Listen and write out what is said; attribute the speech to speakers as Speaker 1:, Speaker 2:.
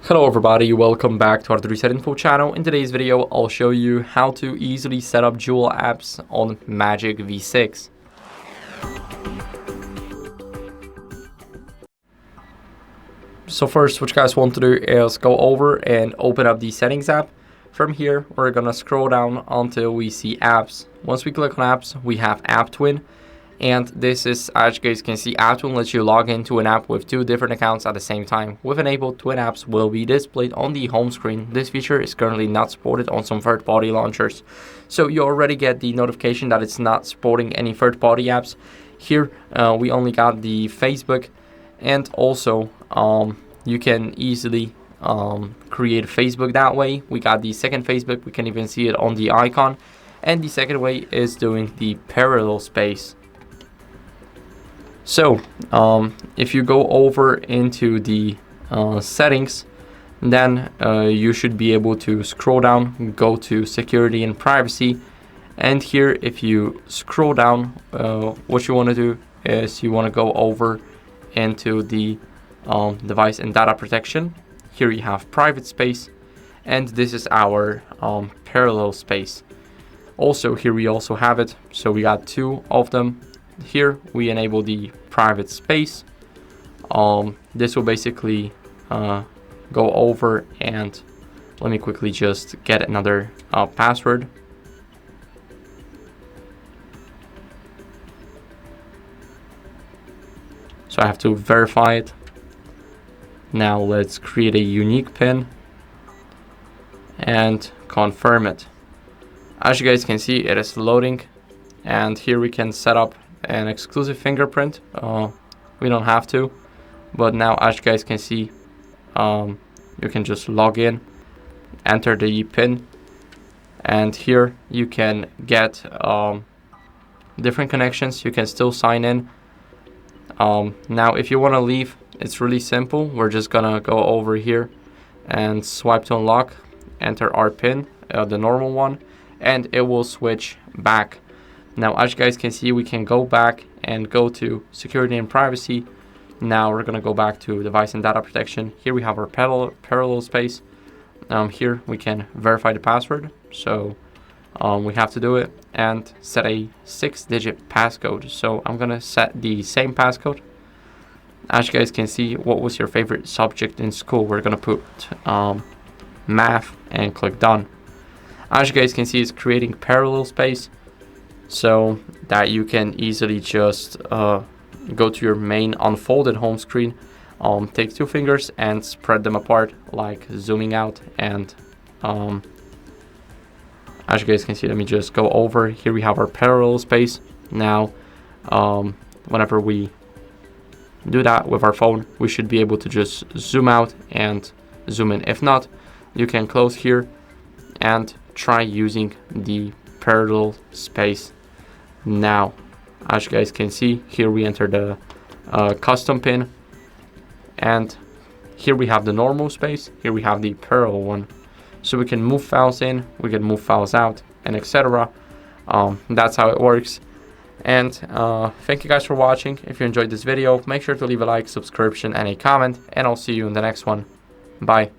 Speaker 1: Hello everybody, welcome back to HardReset.Info channel. In today's video, I'll show you how to easily set up dual apps on Magic V6. So first, what you guys want to do is go over and open up the settings app. From here, we're gonna scroll down until we see apps. Once we click on apps, we have App Twin. And this is, as you guys can see, App Twin lets you log into an app with two different accounts at the same time. With enabled, twin apps will be displayed on the home screen. This feature is currently not supported on some third-party launchers. So you already get the notification that it's not supporting any third-party apps. Here, we only got the Facebook, and also you can easily create Facebook that way. We got the second Facebook, we can even see it on the icon. And the second way is doing the parallel space. So if you go over into the settings, then you should be able to scroll down, go to security and privacy, and here if you scroll down, what you want to do is you want to go over into the device and data protection. Here you have private space, and this is our parallel space. Also here we also have it, so we got two of them. Here we enable the private space. This will basically go over, and let me quickly just get another password. So I have to verify it. Now let's create a unique PIN and confirm it. As you guys can see, it is loading, and here we can set up an exclusive fingerprint. We don't have to, but now as you guys can see, you can just log in, enter the PIN, and here you can get different connections. You can still sign in. Now if you want to leave, it's really simple. We're just gonna go over here and swipe to unlock, enter our PIN, the normal one, and it will switch back. Now as you guys can see, we can go back and go to security and privacy. Now we're gonna go back to device and data protection. Here we have our parallel space. Here we can verify the password, so we have to do it and set a 6-digit passcode. So I'm gonna set the same passcode. As you guys can see, what was your favorite subject in school? We're gonna put math and click done. As you guys can see, it's creating parallel space, so that you can easily just go to your main unfolded home screen, take two fingers and spread them apart, like zooming out. And as you guys can see, let me just go over. Here we have our parallel space. Now whenever we do that with our phone, we should be able to just zoom out and zoom in. If not, you can close here and try using the parallel space. Now as you guys can see, here we enter the custom PIN, and here we have the normal space, here we have the parallel one, so we can move files in, we can move files out, and etc. That's how it works. And thank you guys for watching. If you enjoyed this video, make sure to leave a like, subscription, and a comment, and I'll see you in the next one. Bye.